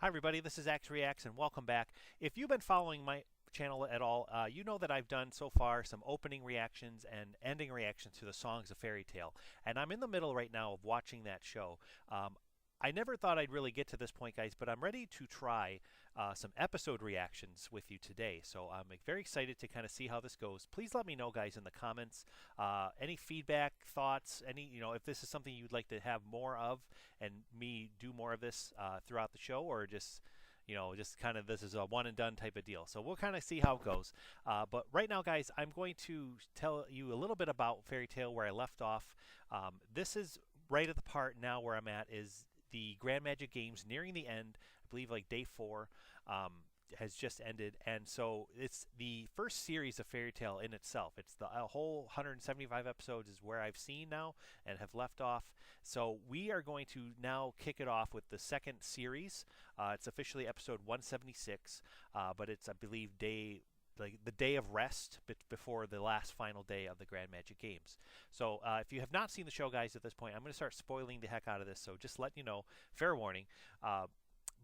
Hi everybody, this is Axe Reacts and welcome back. If you've been following my channel at all, you know that I've done so far some opening reactions and ending reactions to the songs of Fairy Tale. And I'm in the middle right now of watching that show. I never thought I'd really get to this point, guys, but I'm ready to try some episode reactions with you today. So I'm very excited to kind of see how this goes. Please let me know, guys, in the comments any feedback, thoughts, if this is something you'd like to have more of and me do more of this throughout the show, or just kind of this is a one and done type of deal. So we'll kind of see how it goes. But right now, guys, I'm going to tell you a little bit about Fairy Tale where I left off. This is right at the part now where I'm at is the Grand Magic Games nearing the end. I believe like day 4 has just ended, and so it's the first series of Fairy Tale in itself. It's the whole 175 episodes is where I've seen now and have left off. So we are going to now kick it off with the second series. It's officially episode 176, but it's, I believe, the day of rest before the last final day of the Grand Magic Games. So if you have not seen the show, guys, at this point, I'm going to start spoiling the heck out of this. So just letting you know, fair warning.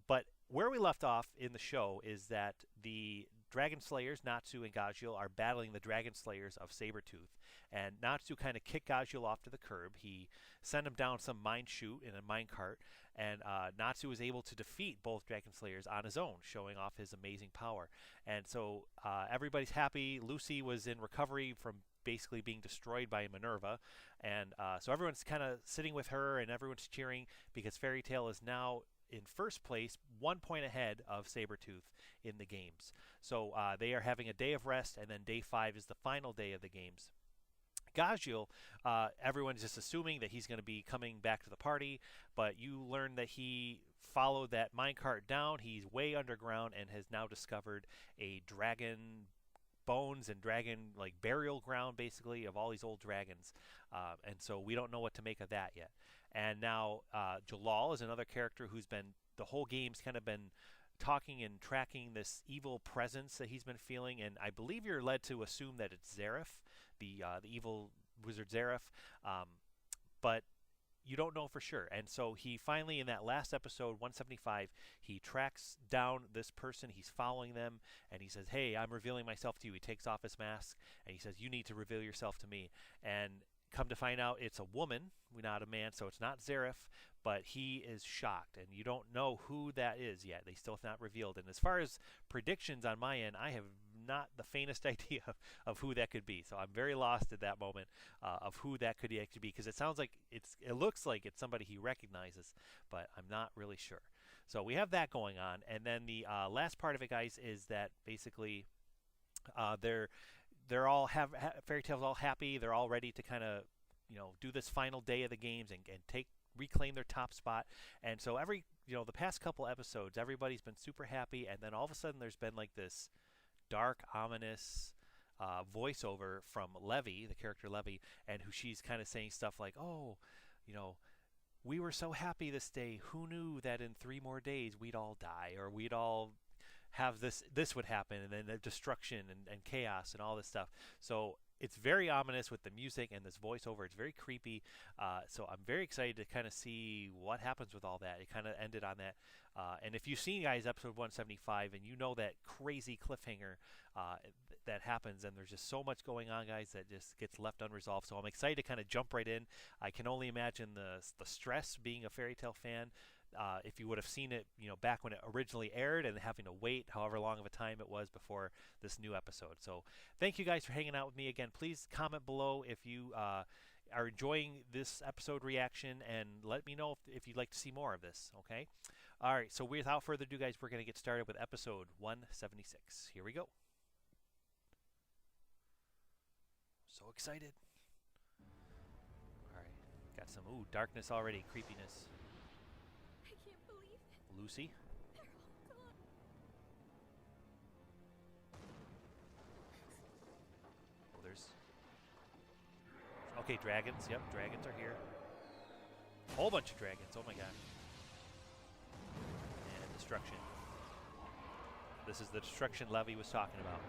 But where we left off in the show is that the Dragon Slayers, Natsu and Gajeel, are battling the Dragon Slayers of Sabretooth. And Natsu kind of kicked Gajeel off to the curb. He sent him down some mine chute in a minecart, and Natsu was able to defeat both Dragon Slayers on his own, showing off his amazing power. And so everybody's happy. Lucy was in recovery from basically being destroyed by Minerva, and so everyone's kind of sitting with her, and everyone's cheering because Fairy Tale is now in first place, 1 point ahead of Sabretooth in the games. So they are having a day of rest, and then day 5 is the final day of the games. Gajeel, everyone's just assuming that he's going to be coming back to the party, but you learn that he followed that minecart down. He's way underground and has now discovered a dragon bones and dragon like burial ground basically of all these old dragons, and so we don't know what to make of that yet. And now Jellal is another character who's been the whole game's kind of been talking and tracking this evil presence that he's been feeling, and I believe you're led to assume that it's Zareth, the evil wizard Zareth, but you don't know for sure. And so he finally, in that last episode 175, he tracks down this person. He's following them, and he says, "Hey, I'm revealing myself to you." He takes off his mask and he says, "You need to reveal yourself to me." And come to find out, it's a woman, not a man, so it's not Zareth, but he is shocked, and you don't know who that is yet. They still have not revealed. And as far as predictions on my end, I have not the faintest idea of who that could be. So I'm very lost at that moment of who that could actually be, because it sounds like it looks like it's somebody he recognizes, but I'm not really sure. So we have that going on, and then the last part of it, guys, is that basically they're all Fairy Tale's all happy. They're all ready to kind of do this final day of the games and reclaim their top spot. And so the past couple episodes, everybody's been super happy, and then all of a sudden there's been like this dark, ominous voiceover from Levy, the character Levy, and who she's kind of saying stuff like, "Oh, we were so happy this day. Who knew that in 3 more days we'd all die, or we'd all have this would happen, and then the destruction and chaos and all this stuff." So it's very ominous with the music and this voiceover. It's very creepy. So I'm very excited to kind of see what happens with all that. It kind of ended on that. And if you've seen, guys, episode 175, and you know that crazy cliffhanger that happens, and there's just so much going on, guys, that just gets left unresolved. So I'm excited to kind of jump right in. I can only imagine the stress being a Fairy Tale fan. If you would have seen it, back when it originally aired, and having to wait however long of a time it was before this new episode. So thank you guys for hanging out with me again. Please comment below if you are enjoying this episode reaction, and let me know if you'd like to see more of this. Okay? All right, so without further ado, guys, we're going to get started with episode 176. Here we go. So excited. All right, got some darkness already, creepiness. Lucy. Oh, there's... Okay, dragons. Yep, dragons are here. A whole bunch of dragons. Oh my god. And destruction. This is the destruction Levy was talking about.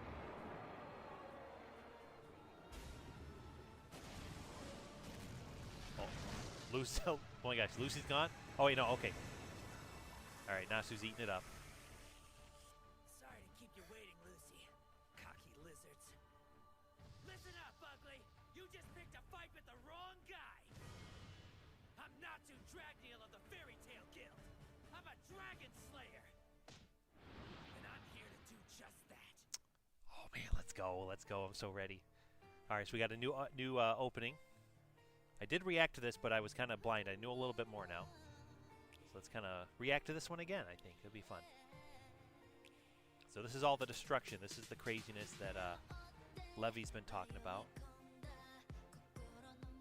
Oh, Lucy. Oh my gosh, Lucy's gone? Oh wait, no, okay. Alright, Alright, Natsu's eating it up. Sorry to keep you waiting, Lucy. Cocky lizards. Listen up, ugly. You just picked a fight with the wrong guy. I'm Natsu Gajeel of the Fairy Tale Guild. I'm a dragon slayer. And I'm here to do just that. Oh man, let's go. Let's go. I'm so ready. Alright, so we got a new opening. I did react to this, but I was kind of blind. I knew a little bit more now. So let's kind of react to this one again, I think. It'll be fun. So this is all the destruction. This is the craziness that Levy's been talking about.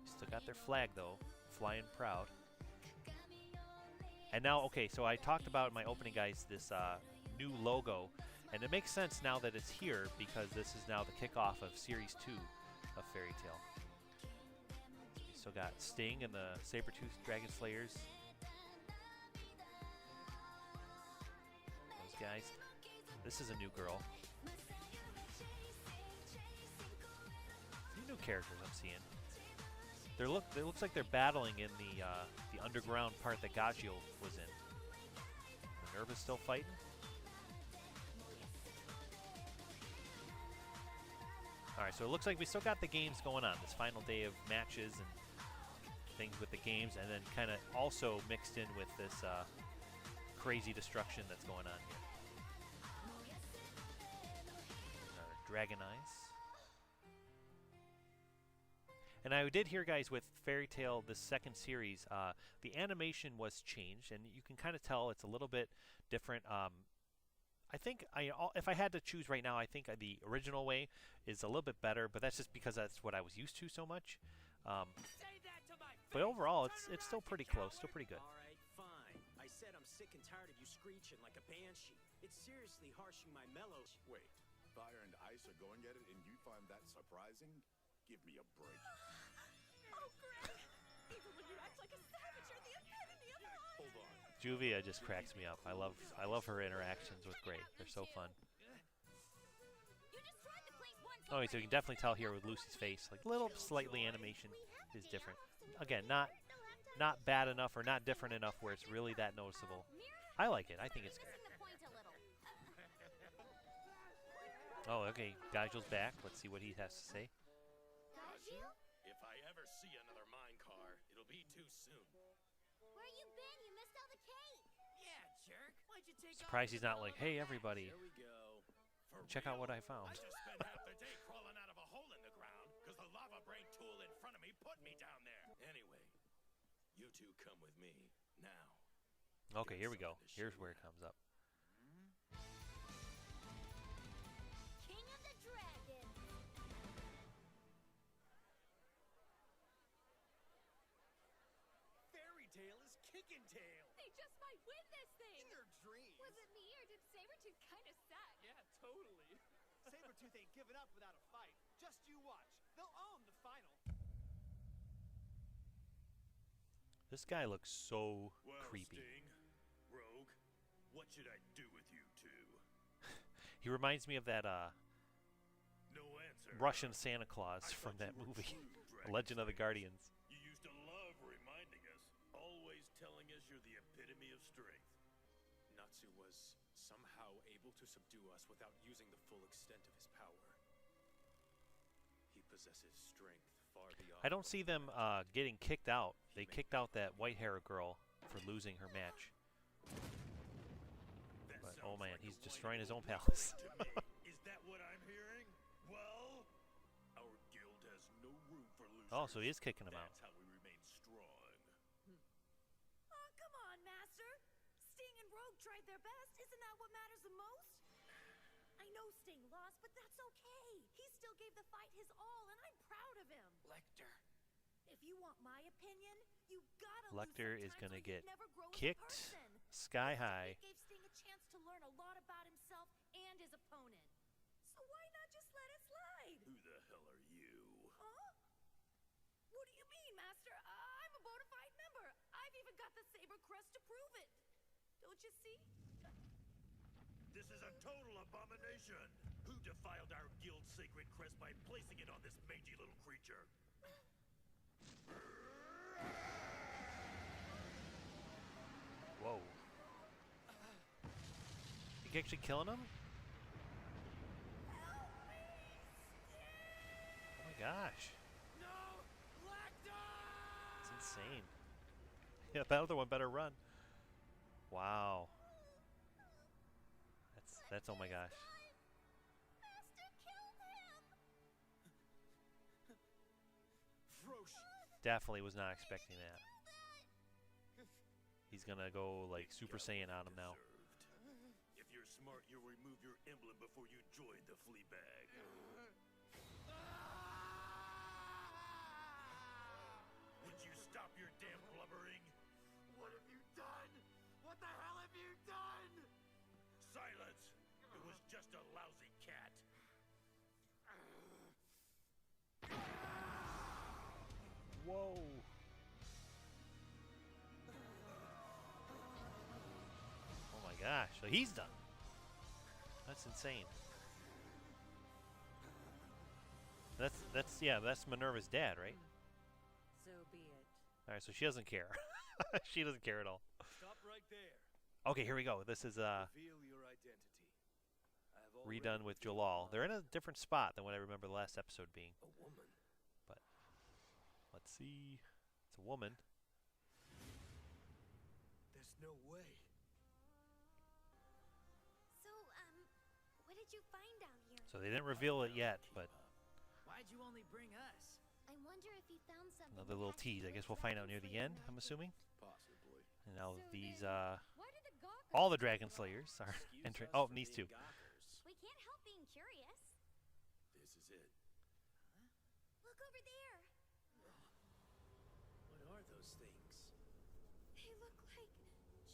Still got their flag, though. Flying proud. And now, okay, so I talked about in my opening, guys, this new logo. And it makes sense now that it's here because this is now the kickoff of Series 2 of Fairy Tale. So we still got Sting and the Saber-Tooth Dragon Slayers. Those guys. This is a new girl. A few new characters I'm seeing. It looks like they're battling in the underground part that Gajeel was in. Minerva's still fighting. All right, so it looks like we still got the games going on. This final day of matches and things with the games, and then kind of also mixed in with this crazy destruction that's going on here. Dragon Eyes. And I did hear, guys, with Fairy Tale, this second series, the animation was changed, and you can kind of tell it's a little bit different. I think if I had to choose right now, I think the original way is a little bit better, but that's just because that's what I was used to so much. But overall, it's still pretty close, still pretty good. All right, fine. I said I'm sick and tired of you screeching like a banshee. It's seriously harshing my mellow. Wait, fire and ice are going at it and you find that surprising? Give me a break. Oh, Greg! Even when you act like a savage, you're the epitome of hot. Hold on. Juvia just cracks me up. I love her interactions with Gray. They're so fun. You just tried to place one Oh, so you can definitely tell here with Lucy's face, like little slightly animation is different. Again, not bad enough or not different enough where it's really that noticeable. I like it. I think it's good. Oh, okay. Gajeel's back. Let's see what he has to say. Gajeel? If I ever see another mine car, it'll be too soon. Where you been? You missed all the cake. Yeah, jerk. Why'd you take Surprised he's not like, hey, everybody, Here we go. For check out what I real? found. I just spent half the day crawling out of a hole in the ground because the lava brain tool in front of me put me down there. Anyway, you two come with me now. Okay, here we go. Here's where it comes up. King of the Dragon. Fairy Tale is kicking tail. They just might win this thing. In their dreams. Was it me or did Sabretooth kind of suck? Yeah, totally. Sabretooth ain't giving up without a fight. Just you watch. They'll own the final. This guy looks so Well, creepy. Sting, Rogue, what should I do with you two? He reminds me of that No answer. Russian Santa Claus I from thought that you were movie, true, The Dragon Legend of the Slayer. Guardians. You used to love reminding us, always telling us you're the epitome of strength. Natsu was somehow able to subdue us without using the full extent of his power. He possesses strength far beyond. I don't see them getting kicked out. They kicked out that white-haired girl for losing her match. That But, sounds oh man, like he's a destroying his own white palace. to me. Is that what I'm hearing? Well, our guild has no room for losers. Oh, so he is kicking him out. That's how we remain strong. Oh, come on, Master. Sting and Rogue tried their best. Isn't that what matters the most? I know Sting lost, but that's okay. He still gave the fight his all, and I'm proud of him. Lector. If you want my opinion, you gotta Lector lose is sometimes gonna or get you'd never grow as a kicked person. sky high. It gave Sting a chance to learn a lot about himself and his opponent. So why not just let it slide? Who the hell are you? Huh? What do you mean, Master? I'm a bona fide member. I've even got the saber crest to prove it. Don't you see? This is a total abomination. Who defiled our guild's sacred crest by placing it on this mangy little creature? Whoa. she actually killing him? Oh my gosh. No! Lector! It's insane. Yeah, that other one better run. Wow. That's oh my gosh. Master killed him! Frosh! Definitely was not expecting that. He's gonna go like Super Saiyan on him now. If you're smart, you'll remove your emblem before you join the flea bag. Would you stop your damn blubbering? What have you done? What the hell have you done? Silence! It was just a lousy cat. Whoa. Oh my gosh. So he's done. That's insane. That's Minerva's dad, right? So be it. Alright, so she doesn't care. She doesn't care at all. Stop right there. Okay, here we go. This is Reveal your identity. I have already redone with revealed Jellal. They're in mine. a different spot than what I remember the last episode being. A woman. But let's see. It's a woman. There's no way. So, what did you find down here? So they didn't reveal it yet, but Why'd you only bring us? I wonder if you found something. another that little had to tease. do I guess with we'll find out near Dragon the Slayer end, I'm magic. assuming. Possibly. And now So these then, why did the Gawkers all the come Dragon along? Slayers are Excuse entering. us Oh, for these being two. gawkers. We can't help being curious. This is it. Look over there. What are those things? They look like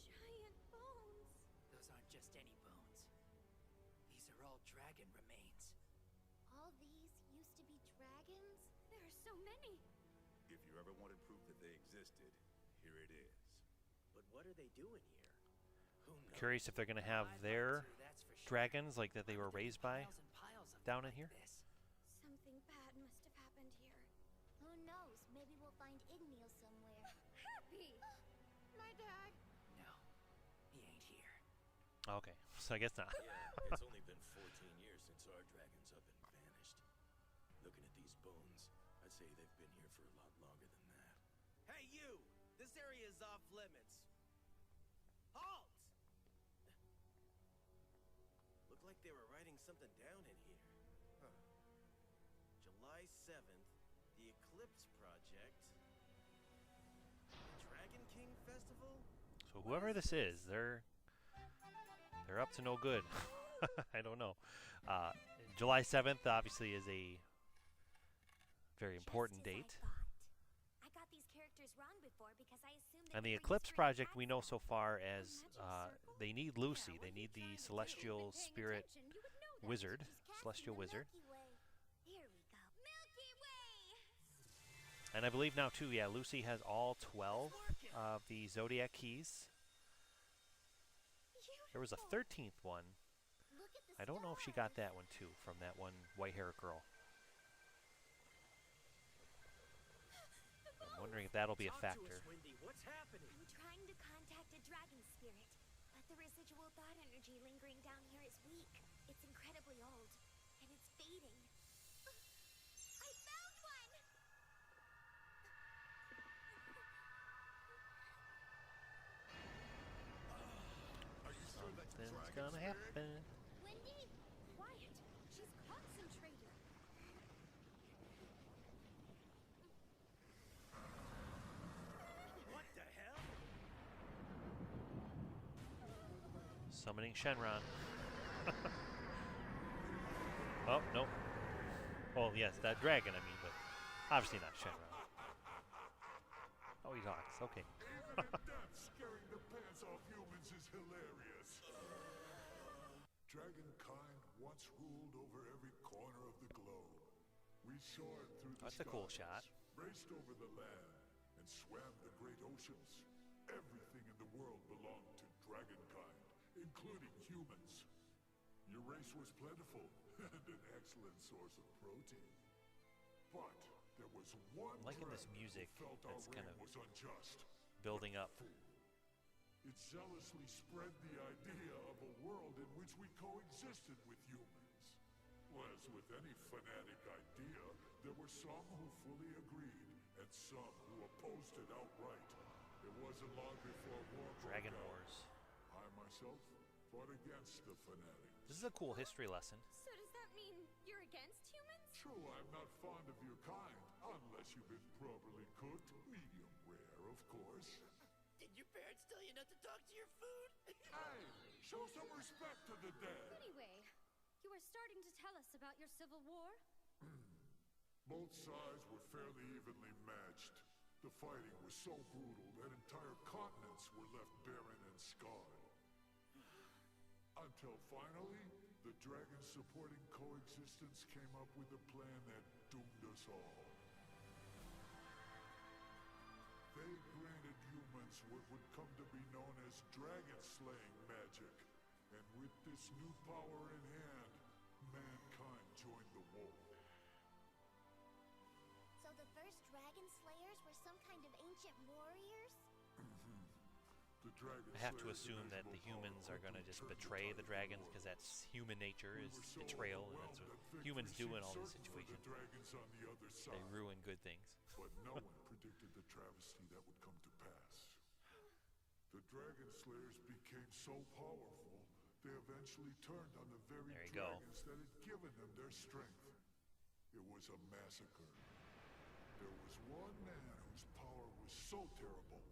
giant bones. Those aren't just any bones. These are all dragon remains. All these used to be dragons? There are so many. If you ever wanted proof that they existed, here it is. But what are they doing here? Who knows? Curious if they're gonna have I'd like their to, that's for sure. dragons like that they were Why would raised there be by piles and piles of down them in like here. this? Something bad must have happened here. Who knows? Maybe we'll find Igneal somewhere. Happy! My dad. No, he ain't here. Okay, so I guess not. Yeah, it's only been 14 years since our dragons up and vanished. Looking at these bones, I'd say they've been here for a lot longer than that. Hey, you! This area is off limits. Halt! Looked like they were writing something down in here. Huh. July 7th, the Eclipse Project. The Dragon King Festival? So whoever this is, they're up to no good. I don't know. July 7th obviously is a very important Just as date. I thought. I got these characters wrong before because I assumed they And the were Eclipse used for an Project we know attack so zone. far A as magic circle? they need Yeah, Lucy. what They are you need the trying to do? celestial You've been paying spirit attention. You would know that. wizard, She's casting celestial the wizard. Milky Way. Here we go. Milky Way! And I believe now too, yeah, Lucy has all 12 working. of the Zodiac keys. There was a Beautiful. 13th one. Look at the I don't know if she got stars. that one too from that one white-haired girl. I'm wondering if that'll be a Talk to us, factor. Wendy. What's happening? I'm trying to contact a dragon spirit, but the residual thought energy lingering down here is weak. It's incredibly old, and it's fading. I found one! Something's gonna happen. Wendy, quiet. She's concentrating. What the hell? Summoning Shenron. Oh, nope. Well, yes, that dragon, I mean, but obviously not Shenron. Oh, he talks. Okay. Even in death, scaring the pants off humans is hilarious. Dragonkind once ruled over every corner of the globe. We soared through the That's a cool skies, shot. raced over the land, and swam the great oceans. Everything in the world belonged to Dragonkind, including humans. Your race was plentiful and an excellent source of protein. But there was one I'm liking this dragon who music felt our that's kind reign of was unjust. building up. Fool. It zealously spread the idea of a world in which we coexisted with humans. As with any fanatic idea, there were some who fully agreed, and some who opposed it outright. It wasn't long before war broke Dragon out. Wars. I myself fought against the fanatics. This is a cool history lesson. So does that mean you're against humans? True, I'm not fond of your kind, unless you've been properly cooked. Medium rare, of course. Did your parents tell you not to talk to your food? Hey, show some respect to the dead. Anyway, you were starting to tell us about your civil war? Both sides were fairly evenly matched. The fighting was so brutal that entire continents were left barren and scarred. Until finally, the dragons supporting coexistence came up with a plan that doomed us all. They granted humans what would come to be known as dragon-slaying magic. And with this new power in hand, mankind joined the war. So the first dragon slayers were some kind of ancient warriors? The dragon I have to slayers assume that the enabled humans power are going to quickly just turned betray the tide of dragons war. because that's human nature, We is were so betrayal, and that's overwhelmed what that humans do victory in all these seemed certain for situations. the dragons on the other They side. ruin good things. But no one predicted the travesty that would come to pass. The Dragon Slayers became so powerful, they eventually turned on the very There you go. dragons that had given them their strength. It was a massacre. There was one man whose power was so terrible,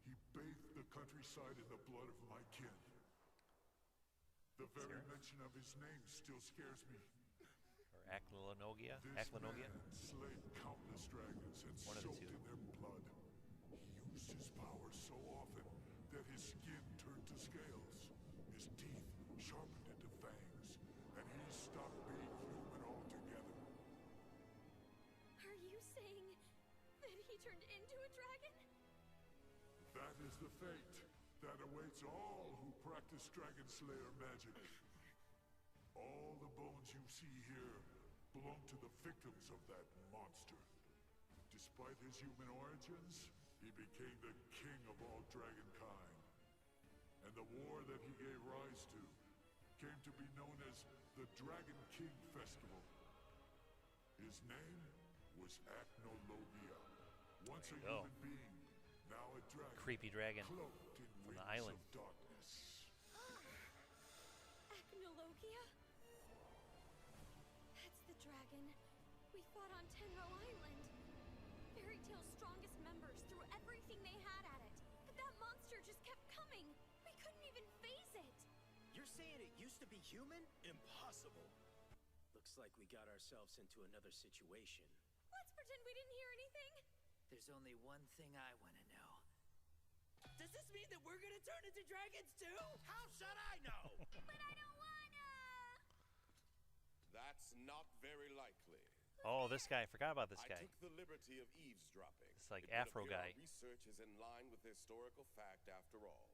he bathed the countryside in the blood of my kin. The very Serious? mention of his name still scares me. Or Aclanogia? This Aclanogia? man slayed countless dragons and One of the soaked two. in their blood. He used his power so often that his skin turned to scales, his teeth sharpened into fangs, and he stopped being human altogether. Are you saying that he turned into a dragon? That is the fate that awaits all who practice Dragon Slayer magic. All the bones you see here belong to the victims of that monster. Despite his human origins, he became the king of all dragonkind. And the war that he gave rise to came to be known as the Dragon King Festival. His name was Acnologia. Once There a you go. human being, now a dragon. Creepy dragon Cloaked in on the wings island. of darkness. Acnologia? That's the dragon we fought on Tenro Island. Fairy Tail's strongest members threw everything they had at it. But that monster just kept coming. We couldn't even face it. You're saying it used to be human? Impossible. Looks like we got ourselves into another situation. Let's pretend we didn't hear anything. There's only one thing I want to know. Does this mean that we're gonna turn into dragons too? How should I know? But I don't wanna. That's not very likely. Oh, this guy. Forgot about this I guy. took the liberty of eavesdropping. It's like It would Afro appear guy. Our research is in line with historical fact after all.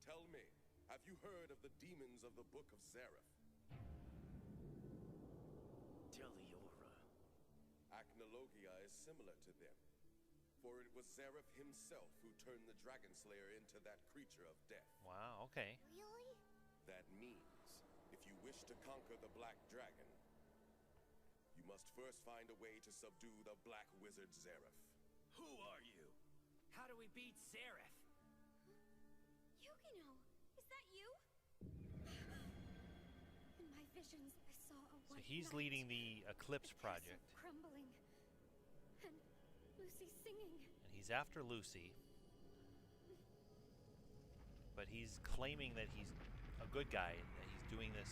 Tell me, have you heard of the demons of the Book of Zareth? Deliora. Acnologia is similar to them. For it was Zareth himself who turned the Dragon Slayer into that creature of death. Wow, okay. Really? That means, if you wish to conquer the Black Dragon, you must first find a way to subdue the Black Wizard Zareth. Who are you? How do we beat Zareth? Yukino, is that you? In my visions, I saw a So white he's knight, leading the Eclipse castle Project. crumbling, and Lucy singing. And he's after Lucy. But he's claiming that he's a good guy and that he's doing this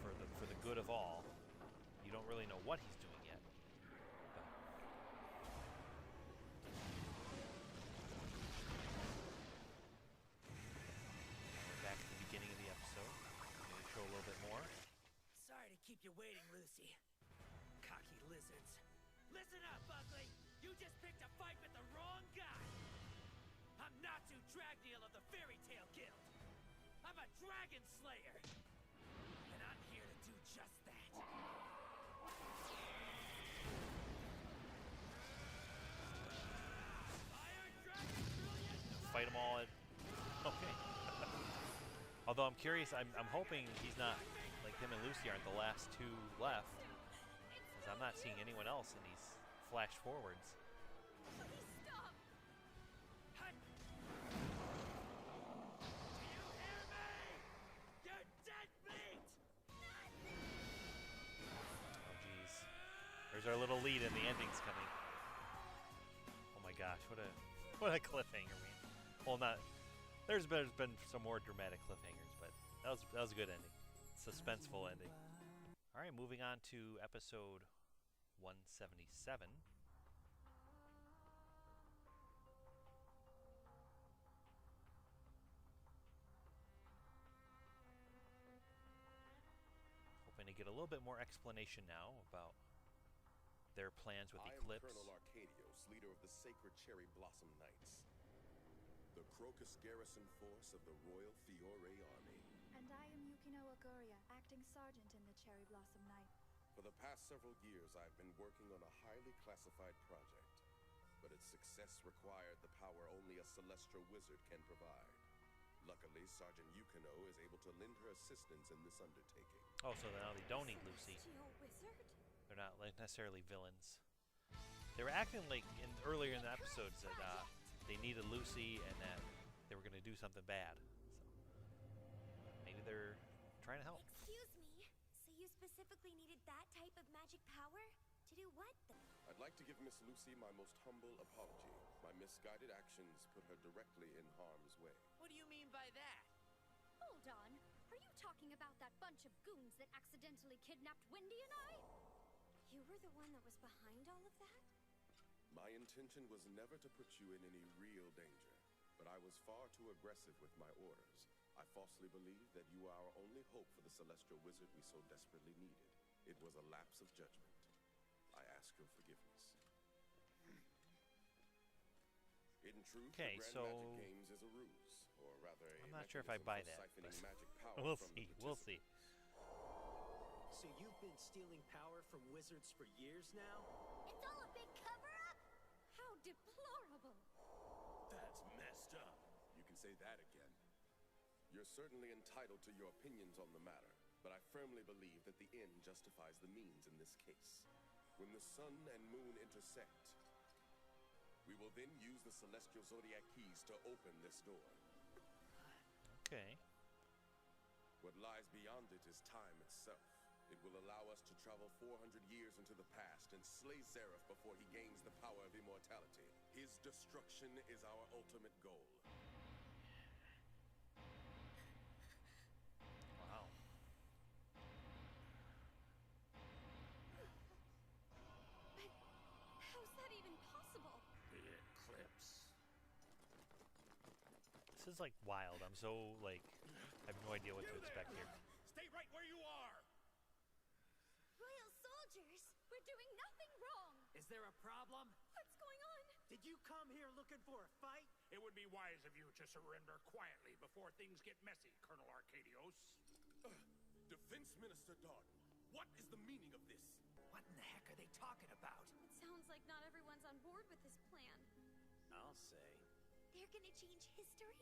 for the good of all. You don't really know what he's doing yet. But we're back to the beginning of the episode. Maybe show a little bit more. Sorry to keep you waiting, Lucy. Cocky lizards. Listen up, ugly! You just picked a fight with the wrong guy! I'm Natsu, Gajeel of the Fairy Tail Guild! I'm a dragon slayer! And I'm here to do just that! Iron Dragon Brilliant! Fight them all at Okay. Although I'm curious, I'm hoping he's not, like him and Lucy aren't the last two left. Because I'm not seeing anyone else in these flash forwards. Please stop! Hut! Do you hear me? You're dead meat! Oh jeez. There's our little lead and the ending's coming. Oh my gosh, what a cliffhanger, man. Well, not. There's been some more dramatic cliffhangers, but that was a good ending. Suspenseful ending. All right, moving on to episode 177. Hoping to get a little bit more explanation now about their plans with Eclipse. I am Colonel Arcadios, leader of the Sacred Cherry Blossom Knights, the Crocus garrison force of the Royal Fiore Army. And I am Yukino Aguria, acting sergeant in the Cherry Blossom Knight. For the past several years, I've been working on a highly classified project, but its success required the power only a celestial wizard can provide. Luckily, Sergeant Yukino is able to lend her assistance in this undertaking. Oh, so now they don't need Lucy. Celestial wizard? They're not like necessarily villains. They were acting like earlier in the episodes that they needed Lucy and that they were going to do something bad. So maybe they're trying to help. Excuse me. So you specifically needed that type of magic power? To do what? I'd like to give Miss Lucy my most humble apology. My misguided actions put her directly in harm's way. What do you mean by that? Hold on. Are you talking about that bunch of goons that accidentally kidnapped Wendy and I? You were the one that was behind all of that? My intention was never to put you in any real danger, but I was far too aggressive with my orders. I falsely believed that you were our only hope for the celestial wizard we so desperately needed. It was a lapse of judgment. I ask your forgiveness. In truth, Okay, the Grand so Magic Games is a ruse, or rather a I'm not sure if I buy that, siphoning but magic power we'll from see. the We'll see. So you've been stealing power from wizards for years now? It's all a big cover-up? How deplorable. That's messed up. You can say that again. You're certainly entitled to your opinions on the matter, but I firmly believe that the end justifies the means in this case. When the sun and moon intersect, we will then use the celestial zodiac keys to open this door. Okay. What lies beyond it is time itself. It will allow us to travel 400 years into the past and slay Zareth before he gains the power of immortality. His destruction is our ultimate goal. Wow. But how's that even possible? The Eclipse. This is like wild. I'm so like I have no idea what to expect here. Stay right where you are! Royal soldiers! We're doing nothing wrong. Is there a problem? What's going on? Did you come here looking for a fight? It would be wise of you to surrender quietly before things get messy, Colonel Arcadios. Defense Minister Darden, what is the meaning of this? What in the heck are they talking about? It sounds like not everyone's on board with this plan. I'll say. They're gonna change history?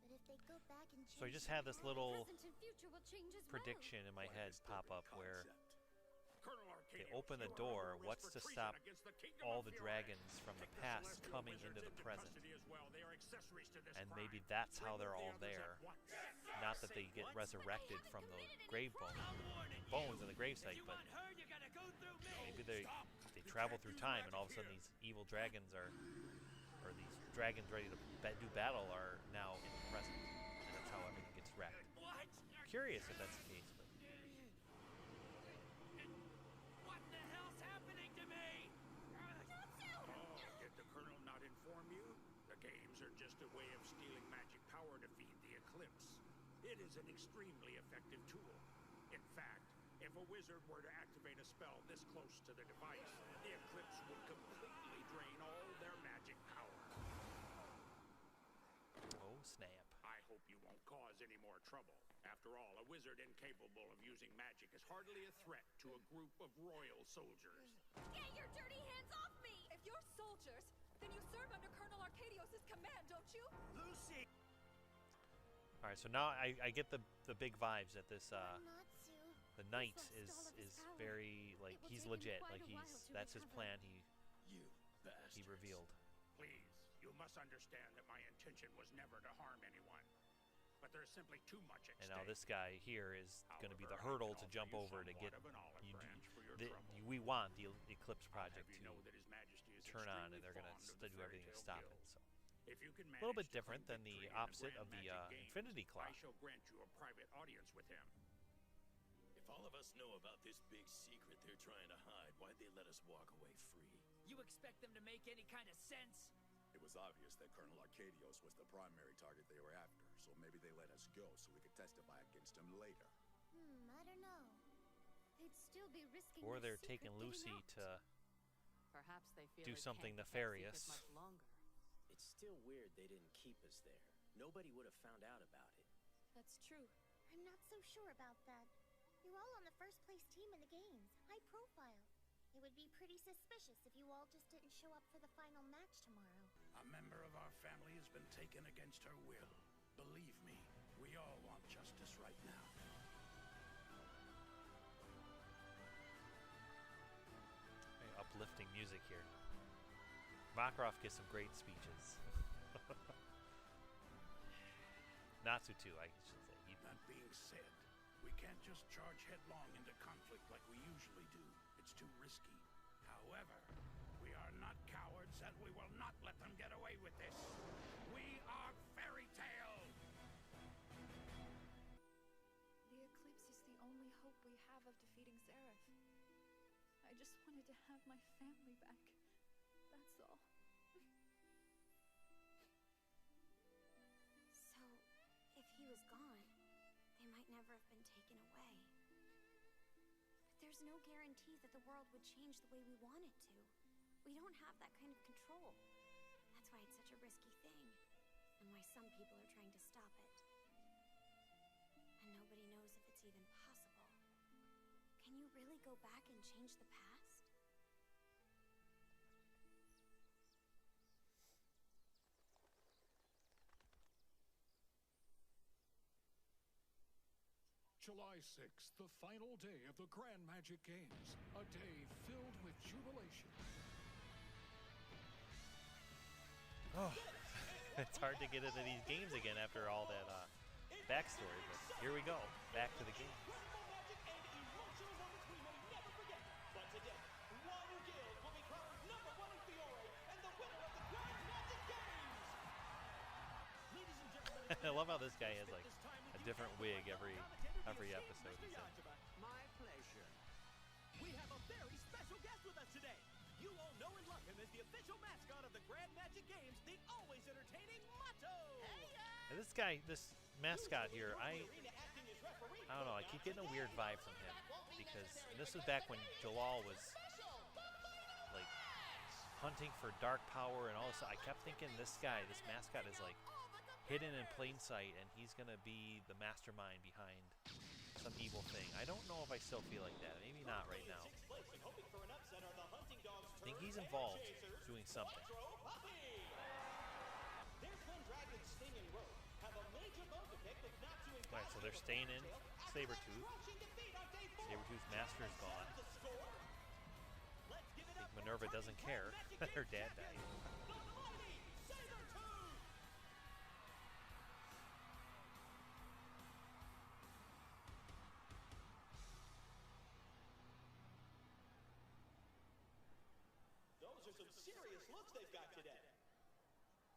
But if they go back and change So I just had this little Present and future will change as prediction in my head pop up where Colonel they Arcadios, open the you are door. under arrest What's for to treason stop against the Kingdom all of the Fiore. dragons from the Take past celestial coming wizards into the present? custody as well. They are accessories to this And crime. maybe that's how they're Bring all the others there. at once. Not that they get resurrected from those grave bones in the gravesite, but her, you gotta go through me. maybe they travel through time and all of a sudden these evil dragons are, or these dragons ready to do battle are now in the present. And that's how everything gets wrecked. What? Curious if that's the case, but What the hell's happening to me? Oh, did the Colonel not inform you? The games are just a way of stealing magic power to feed the Eclipse. It is an extremely effective tool. In fact, if a wizard were to activate a spell this close to the device, the Eclipse would completely drain all their magic power. oh snap. I hope you won't cause any more trouble. After all, a wizard incapable of using magic is hardly a threat to a group of royal soldiers. Get your dirty hands off me! If you're soldiers, then you serve under Colonel Arcadios' command, don't you? Lucy! All right, so now I get the big vibes that this Natsu. the knight He's lost all of his is power. very like It will he's take him legit. quite Like a while he's to that's his recover. plan. You He bastards. revealed. Please, you must understand that my intention was never to harm anyone. But there's simply too much at And now stake. this guy here is going to be the However, I hurdle can to offer jump you over to somewhat get. of an olive You, branch for your the, trouble. we want the Eclipse I'll have Project you to know that His Majesty is turn on, and extremely they're going fond of to the do everything to Fairy stop Tale it. Guild. So If you can a little bit manage to different claim than the victory in opposite Grand of the Magic Games, Infinity Claw. I shall grant you a private audience with him. If all of us know about this big secret they're trying to hide, why'd they let us walk away free? You expect them to make any kind of sense? It was obvious that Colonel Arcadios was the primary target they were after, so maybe they let us go so we could testify against him later. I don't know. They'd still be risking or their they're secret taking getting Lucy out. to Perhaps they feel do they something can't keep that nefarious. secret much longer. It's still weird they didn't keep us there. Nobody would have found out about it. That's true. I'm not so sure about that. You're all on the first place team in the games, high profile. It would be pretty suspicious if you all just didn't show up for the final match tomorrow. A member of our family has been taken against her will. Believe me, we all want justice right now. Very uplifting music here. Makarov gets some great speeches. Natsu too, I should say. That being said, we can't just charge headlong into conflict like we usually do. It's too risky. However, we are not cowards and we will not let them get away with this. We are Fairy Tale! The Eclipse is the only hope we have of defeating Zareth. I just wanted to have my family back. That's all. So, if he was gone, they might never have been taken away. But there's no guarantee that the world would change the way we want it to. We don't have that kind of control. That's why it's such a risky thing, and why some people are trying to stop it. And nobody knows if it's even possible. Can you really go back and change the past? July 6th, the final day of the Grand Magic Games. A day filled with jubilation. Oh, it's hard to get into these games again after all that backstory, but here we go, back to the game. I love how this guy has like a different wig every episode he's in. My pleasure. We have a very special guest with us today. You all know and love him as the official mascot of the Grand Magic Games, the always entertaining Motto. And this guy, this mascot here, I don't know, I keep getting a weird vibe from him because and this was back when Jellal was like hunting for dark power and all this. I kept thinking this guy, this mascot is like hidden in plain sight and he's gonna be the mastermind behind some evil thing. I don't know if I still feel like that. Maybe not right now. I think he's involved doing something. Alright, so they're staying in Sabretooth. Sabretooth's master is gone. I think Minerva doesn't care that her dad died. Those are some serious looks they've got today.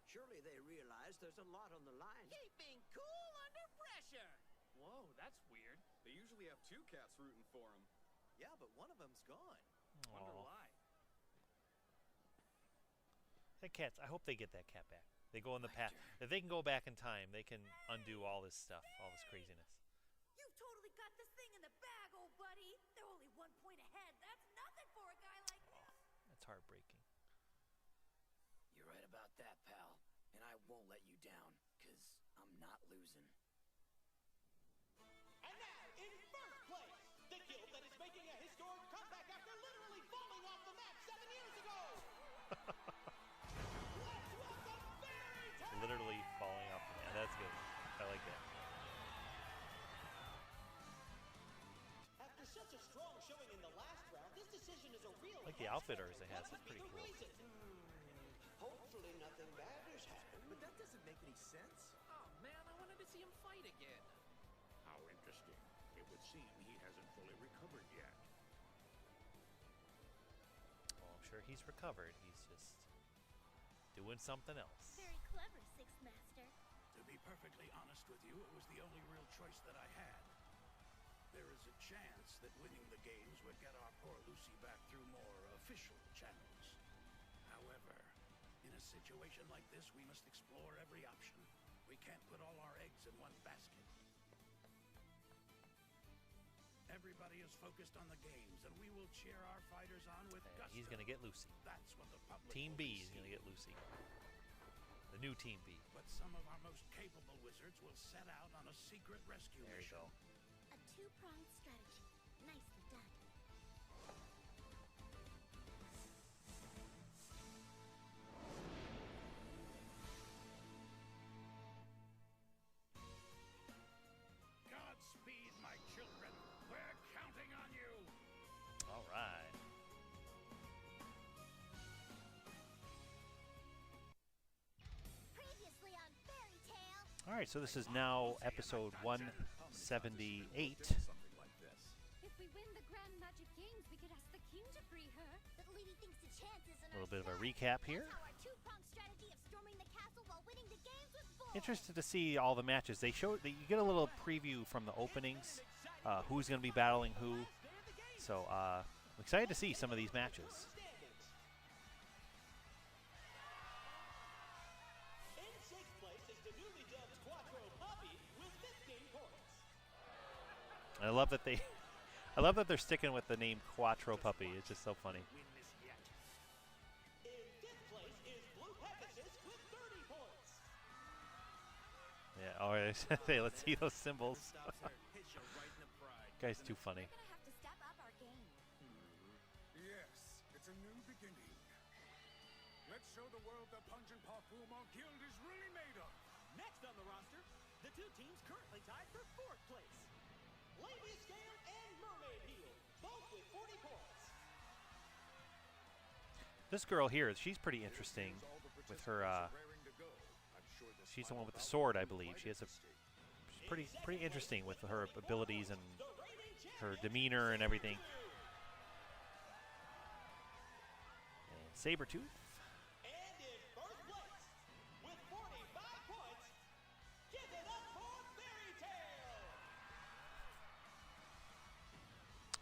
Surely they realize there's a lot on the line. Keeping cool under pressure. Whoa, that's weird. They usually have two cats rooting for him. Yeah, but one of them's gone. Wonder Aw. why. That cats, I hope they get that cat back. They go in the past. If they can go back in time, they can undo all this stuff, all this craziness. You've totally got this thing in the bag, old buddy. They're only 1 point ahead. That's nothing for a guy like this. That's heartbreaking. You're right about that, pal. And I won't let you down, because I'm not losing. And now, in first place, the guild that is making a historic comeback after literally falling off the map 7 years ago. Let's welcome Fairy Tale! Literally falling off. Yeah, that's good. I like that. decision is a real Like the outfit Urza has, it's pretty cool. Hopefully nothing bad has happened. But that doesn't make any sense. Oh man, I wanted to see him fight again. How interesting. It would seem he hasn't fully recovered yet. Well, I'm sure he's recovered. He's just doing something else. Very clever, Sixth Master. To be perfectly honest with you, it was the only real choice that I had. There is a chance that winning the games would get our poor Lucy back through more official channels. However, in a situation like this, we must explore every option. We can't put all our eggs in one basket. Everybody is focused on the games, and we will cheer our fighters on with gusto. He's going to get Lucy. That's what the public Team will B is going to get Lucy. The new Team B. But some of our most capable wizards will set out on a secret rescue There you mission. go. A two-pronged strategy. Nicely done. Godspeed, my children. We're counting on you. All right. Previously on Fairy Tale. All right, so this is now episode 178. Something like this. If we win the Grand Magic Games, we could ask the king to free her. But Lady thinks the chance is A little bit of a recap here. That's how our two-pronged strategy of storming the castle while winning the games was born. Interested to see all the matches. They showed that you get a little preview from the openings, who's going to be battling who. So I'm excited to see some of these matches. In sixth place is the newly dubbed Quattro Puppy with 15 points. I love that they're sticking with the name Quattro Puppy. It's just so funny. Win this yet. In fifth place is Blue Pegasus with 30 points. Yeah. All right. Hey, let's see those symbols. Hit you right in the pride. Guy's too funny. We're gonna have to step up our game. Yes, it's a new beginning. Let's show the world the Pungent Parfum our guild is really made of. Next on the roster, the two teams currently tied for fourth place. Lady Scale and Mermaid Heel, both with 40 points. This girl here, she's pretty interesting with her. She's the one with the sword, I believe. She's pretty interesting with her abilities and her demeanor and everything. And Sabretooth. And in first place, with 45 points, give it up for Fairy Tale.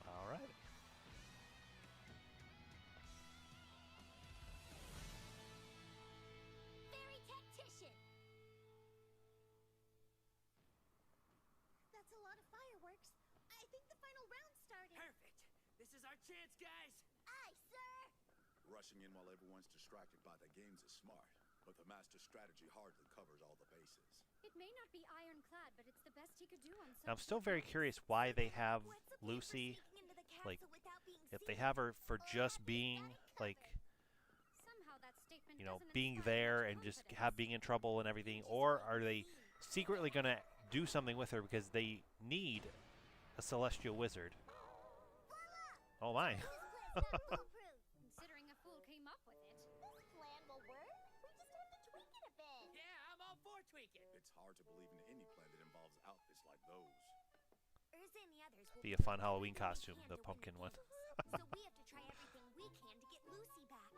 All right. Fairy Tactician. That's a lot of fireworks. I think the final round started. Perfect. This is our chance, guys. Aye, sir. Rushing in while everyone's distracted by the games is smart, but the master's strategy hardly covers all the bases. It may not be ironclad, but it's the best he could do on Now, I'm still very curious why they have Lucy, like, if they have her for just being, like, Somehow that statement you know, doesn't being inspire there much and just confidence. being in trouble and everything, or are they secretly going to do something with her because they need a celestial wizard? Oh my. Considering a fool came up with it. This plan will work. We just have to tweak it a bit. Yeah, I'm all for tweaking. It's hard to believe in any plan that involves outfits like those. Urza and the others will Be a doing fun Halloween everything they costume, can the to win pumpkin one. games. So we have to try everything we can to get Lucy back.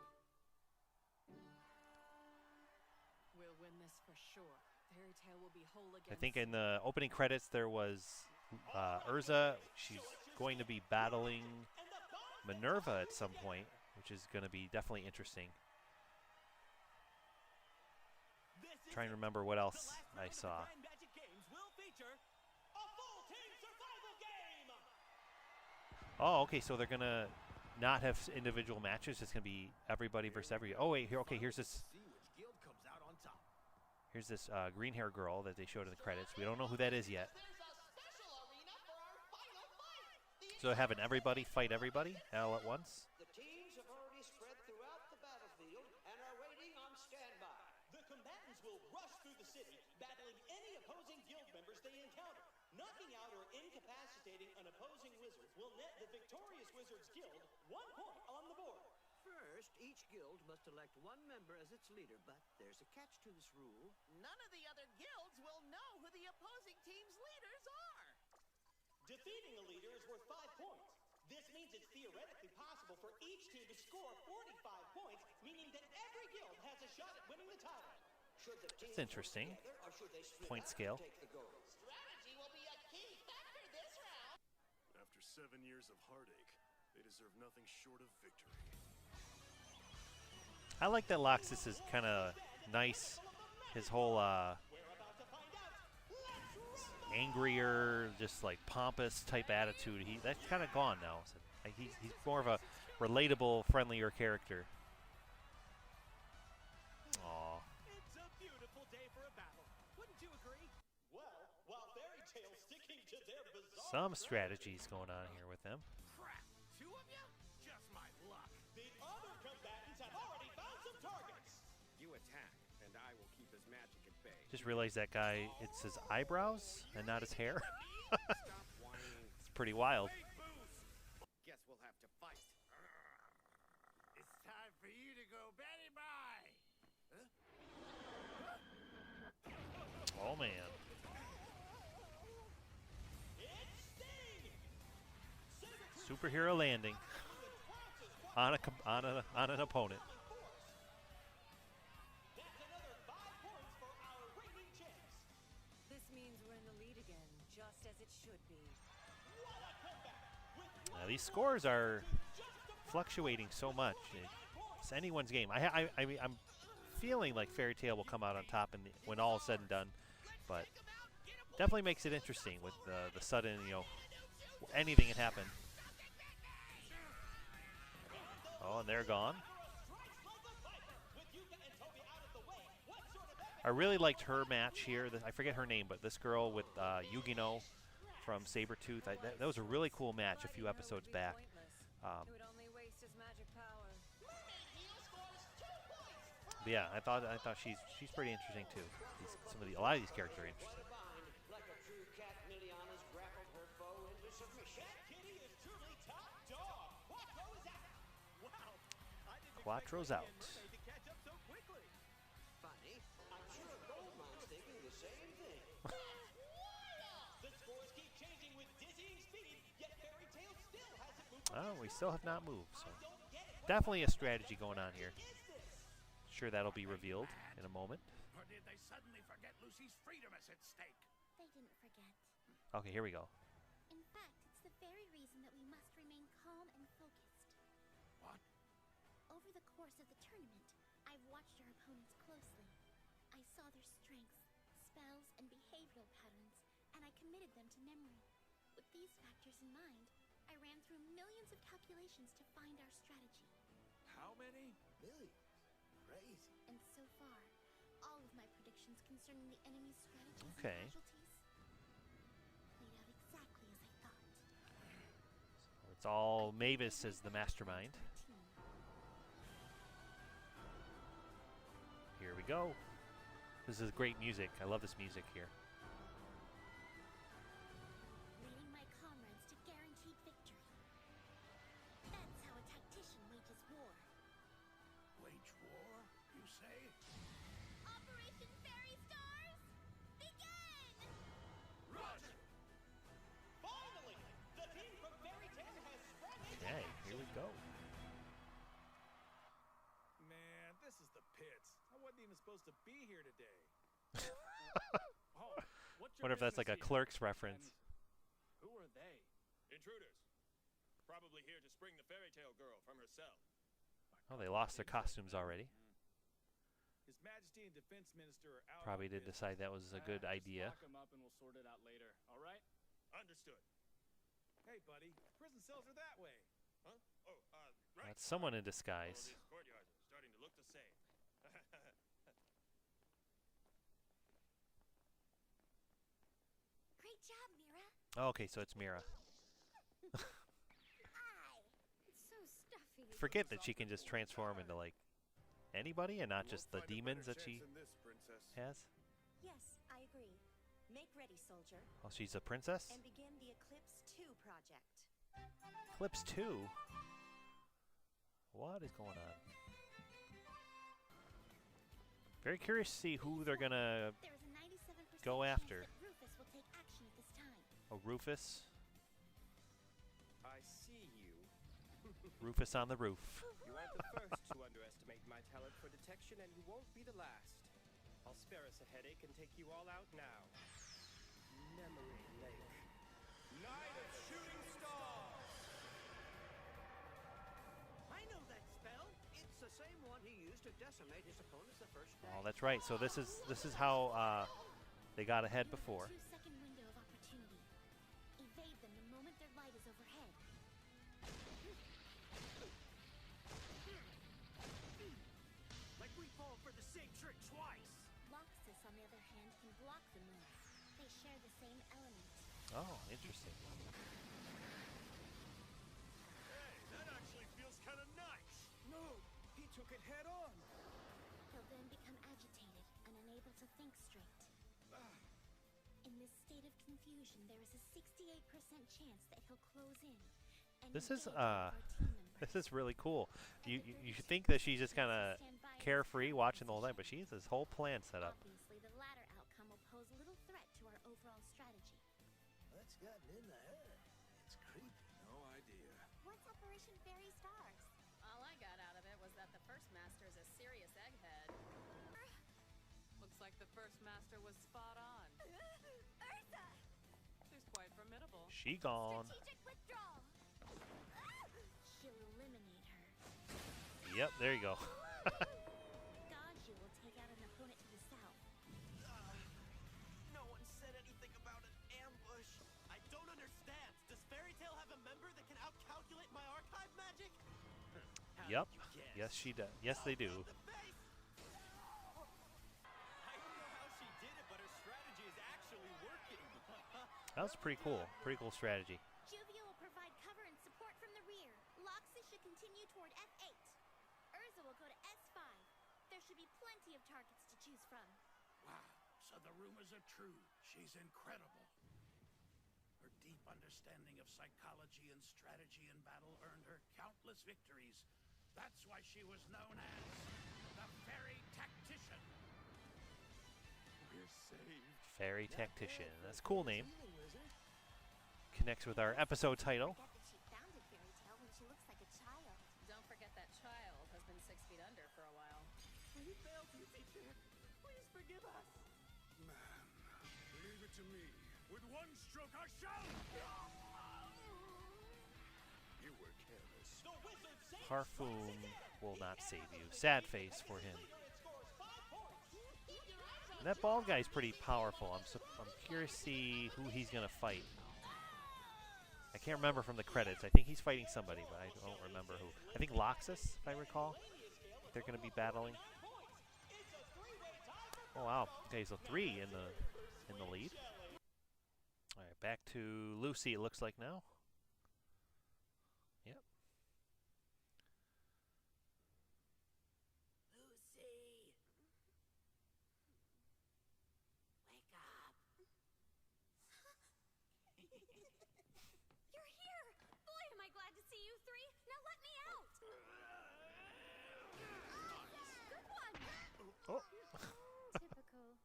We'll win this for sure. Fairy Tale will be whole again. I think in the opening credits there was Urza. She's going to be battling Minerva at some point, which is going to be definitely interesting. Trying to remember what else I saw. Grand Magic Games will feature a full team survival game. Oh, okay, so they're going to not have individual matches. It's going to be everybody versus everybody. Oh, wait, here, okay, here's this. See which guild comes out on top. Here's this green hair girl that they showed in the credits. We don't know who that is yet. So they're having everybody fight everybody all at once? The teams have already spread throughout the battlefield and are waiting on standby. The combatants will rush through the city, battling any opposing guild members they encounter. Knocking out or incapacitating an opposing wizard will net the victorious wizard's guild 1 point on the board. First, each guild must elect one member as its leader, but there's a catch to this rule. None of the other guilds will know who the opposing team's leaders are. Defeating a leader is worth 5 points. This means it's theoretically possible for each team to score 45 points, meaning that every guild has a shot at winning the title. That's interesting. Point scale. Strategy will be a key factor this round. After 7 years of heartache, they deserve nothing short of victory. I like that Loxus is kind of nice. His whole angrier, just like pompous type attitude. That's kind of gone now. So he's more of a relatable, friendlier character. Aww. It's a beautiful day for a battle. Wouldn't you agree? Well, while Fairy Tail's sticking to their bizarre Some strategies going on here with them. Crap! 2 of you? Just my luck. The other combatants have already found some targets. You attack, and I will keep his magic at bay. Just realized that guy, it's his eyebrows and not his hair. Stop whining. It's pretty wild. Guess we'll have to fight. It's time for you to go Betty Bye. Oh man. Superhero landing on an opponent. That's another 5 points for our reigning champs. This means we're in the lead again, just as it should be. What a comeback! Now, these scores are fluctuating so much. It's anyone's game. I mean, I'm feeling like Fairy Tail will come out on top when all is said and done, but definitely makes it interesting with the sudden, anything can happen. Oh, and they're gone. I really liked her match here. I forget her name, but this girl with Yugino from Sabretooth. That was a really cool match a few episodes back. It would only waste his magic power. But yeah, I thought she's pretty interesting too. A lot of these characters are interesting. Like a true cat, Miliana's grappled her foe into submission. Cat Kitty is truly top dog. Quattro is out. Wow. I didn't Quattro's expect out. Lucky and Mermaid to catch up so quickly. Funny, I'm sure Goldmine's thinking the same thing. The scores keep changing with dizzying speed, yet Fairy Tail still hasn't moved. Oh, we still have not moved. So definitely a strategy going on here. Sure, that'll be revealed in a moment. Or did they suddenly forget Lucy's freedom is at stake? They didn't forget. Okay, here we go. In fact, it's the very reason that we must remain calm and focused. What? Over the course of the tournament, I've watched our opponents closely. I saw their strengths, spells, and behavioral patterns, and I committed them to memory. With these factors in mind, I ran through millions of calculations to find our strategy. How many? Millions. Crazy. And so far, all of my predictions concerning the enemy's strategies Okay. and casualties played out exactly as I thought. It's all Mavis as the mastermind. Here we go. This is great music. I love this music here. Leading my comrades to guaranteed victory. That's how a tactician wages war. Wage war, you say? Operation Fairy Stars, begin! Roger. Finally, the team from Fairy Tail has sprung into Okay, action. here we go. Man, this is the pits. I wasn't even supposed to be here today. Oh, what's your Wonder if that's like a business here? Clerks reference. And who are they? Intruders. Probably here to spring the fairy tale girl from her cell. Oh, they lost their costumes already. His Majesty and Defense Minister are out. Probably on did business. decide that was a good Just idea. lock 'em up and we'll sort it out later. All right? Understood. Hey, buddy. Prison cells are that way. Huh? Oh, right. That's someone in All of disguise. these courtyards are starting to look the same. Great job, Mira. Oh, okay, so it's Mira. It's so stuffy. Forget that she can just transform into like anybody and not You just won't the find a demons better that she chance than this, princess. has. Yes, I agree. Make ready, soldier, Oh, she's a princess? and begin the Eclipse 2 project. Eclipse 2? What is going on? Very curious to see who they're gonna go after. Rufus will take action at this time. Oh, Rufus. I see you. Rufus on the roof. You aren't the first to underestimate my talent for detection, and you won't be the last. I'll spare us a headache and take you all out now. Memory Lake. Night of Shooting Stars! I know that spell. It's the same one he used to decimate his opponents the first day. Oh, that's right. So this is how they got ahead before. 2-second window of opportunity. Evade them the moment their light is overhead. Like we fall for the same trick twice. Loxus, on the other hand, can block the moves. They share the same element. Oh, interesting. Hey, that actually feels kind of nice. No, he took it head on. He'll then become agitated and unable to think straight. In this state of confusion, there is a 68% chance that he'll close in. And This is engage one of our team members. this is really cool. You should think that she's just kind of carefree watching the whole thing, but she has this whole plan set up. Obviously, the latter outcome will pose little threat to our overall strategy. What's gotten in there? It's creepy. No idea. What's Operation Fairy Stars? All I got out of it was that the first master is a serious egghead. Looks like the first master was spot on. Ursa! She's quite formidable. She gone. Strategic withdrawal! She'll eliminate her. Yep, there you go. Gajeel will take out an opponent to the south. No one said anything about an ambush. I don't understand. Does Fairy Tail have a member that can outcalculate my archive magic? Yep. Yes, she does. Yes, they do. The face! I don't know how she did it, but her strategy is actually working. That was pretty cool. Pretty cool strategy. Juvia will provide cover and support from the rear. Loxus should continue toward F8. Urza will go to S5. There should be plenty of targets to choose from. Wow, so the rumors are true. She's incredible. Her deep understanding of psychology and strategy in battle earned her countless victories. That's why she was known as the Fairy Tactician. We're saved. Fairy Tactician. That's a cool name. Connects with our episode title. Forget that she founded Fairy Tail when she looks like a child. Don't forget that child has been 6 feet under for a while. We failed you, teacher. Please forgive us. Man, leave it to me. With one stroke, I shall! You were careless. The wizard saved Harfoon will not save you. Sad face for him. And that bald guy's pretty powerful. I'm curious to see who he's gonna fight. I can't remember from the credits. I think he's fighting somebody, but I don't remember who. I think Loxus, if I recall. They're gonna be battling. Oh wow. Okay, so 3 in the lead. All right, back to Lucy. It looks like now. Yep. Lucy! Wake up! You're here! Boy, am I glad to see you three! Now let me out! Good one! Oh. Typical.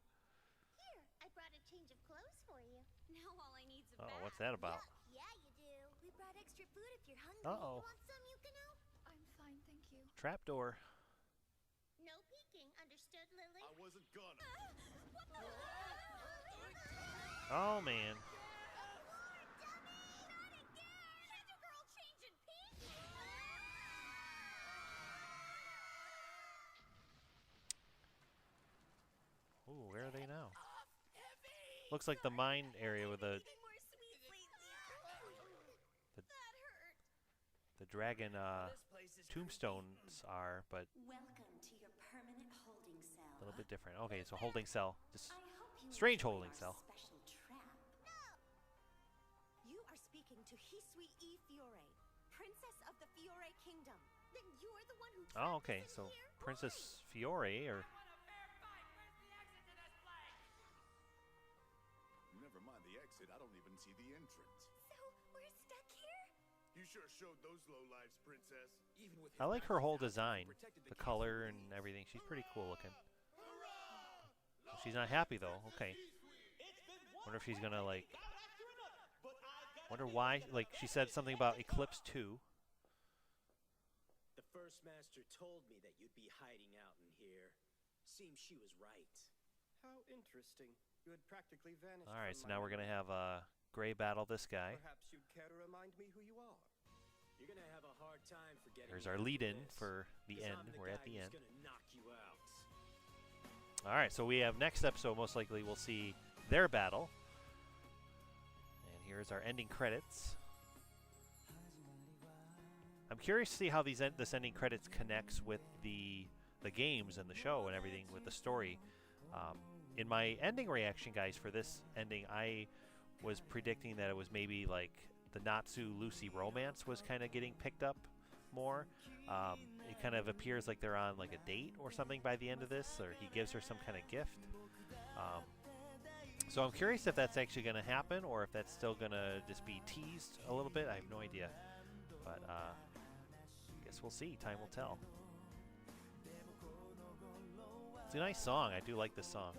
Here, I brought a change of clothes for you. Now all I need's a Oh, bath. what's that about? Yeah, you do. We brought extra food if you're hungry. Uh-oh. You want some, Yukino? I'm fine, thank you. Trapdoor. No peeking. Understood, Lily? I wasn't gonna. What the? Oh man. Ooh, where are they now? Looks like the mine area with the dragon tombstones are, but Welcome to your permanent holding cell. a little bit different. Okay, so holding cell. Just I hope you strange enjoy holding our cell. Special trap. You are speaking to Hisui E. Fiore, Princess of the Fiore Kingdom. Then you're the one who Oh, trapped okay. us in So here? Princess Fiore, or Never mind the exit, I don't even see the entrance. So we're stuck here? You sure showed those lowlifes, princess. Even with I like her whole design, the color and everything. She's pretty cool looking. She's not happy though. Okay. Wonder if she's gonna like. Wonder why. Like she said something about Eclipse 2. The first master told me that you'd be hiding out in here. Seems she was right. How interesting. You had practically vanished. All right, so now we're gonna have Gray battle this guy. Perhaps you'd care to remind me who you are. You're gonna have a hard time forgetting. Here's our lead-in for the end. We're at the end. Gonna knock you out. All right, so we have next episode. Most likely, we'll see their battle. And here's our ending credits. I'm curious to see how this ending credits connects with the games and the show and everything with the story. In my ending reaction, guys, for this ending, I was predicting that it was maybe like the Natsu-Lucy romance was kind of getting picked up more. It kind of appears like they're on like a date or something by the end of this, or he gives her some kind of gift. So I'm curious if that's actually going to happen or if that's still going to just be teased a little bit. I have no idea. But I guess we'll see. Time will tell. It's a nice song. I do like this song.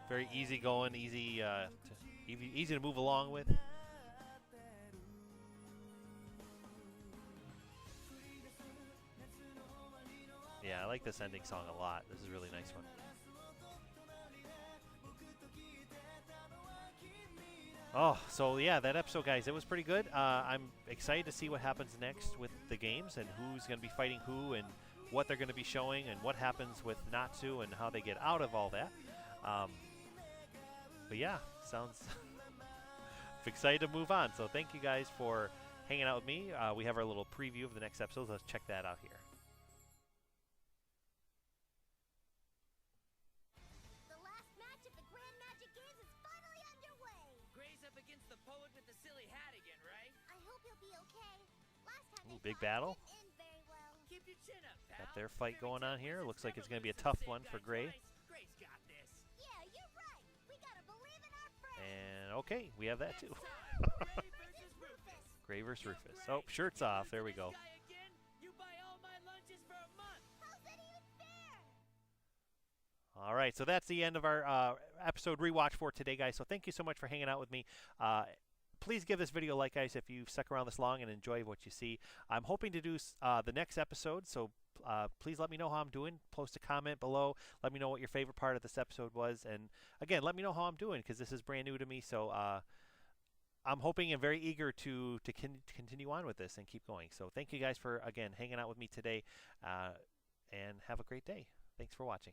Very easy going, easy to move along with. Yeah, I like this ending song a lot. This is a really nice one. Oh, so yeah, that episode, guys, it was pretty good. I'm excited to see what happens next with the games and who's going to be fighting who and what they're going to be showing and what happens with Natsu and how they get out of all that. But yeah, sounds excited to move on. So thank you guys for hanging out with me. We have our little preview of the next episodes. Let's check that out here. The last match of the Grand Magic Games is finally underway. Gray's up against the poet with the silly hat again, right? I hope he'll be okay. Last time Ooh, they big fought, it battle. didn't end very well. Keep your chin up, pal. Got their fight going on here. Looks like it's going to be a tough one for Gray. Gray's got this. Yeah, you're right. We gotta believe in our friends. And okay, we have that too. Gray versus Rufus. Gray versus Rufus. Oh, shirts off. There we go. You buy all my lunches for a month. How's that even fair? All right, so that's the end of our episode rewatch for today, guys. So thank you so much for hanging out with me. Please give this video a like, guys, if you've stuck around this long and enjoy what you see. I'm hoping to do the next episode, so please let me know how I'm doing. Post a comment below. Let me know what your favorite part of this episode was. And, again, let me know how I'm doing because this is brand new to me. So I'm hoping and very eager to continue on with this and keep going. So thank you guys for, again, hanging out with me today. And have a great day. Thanks for watching.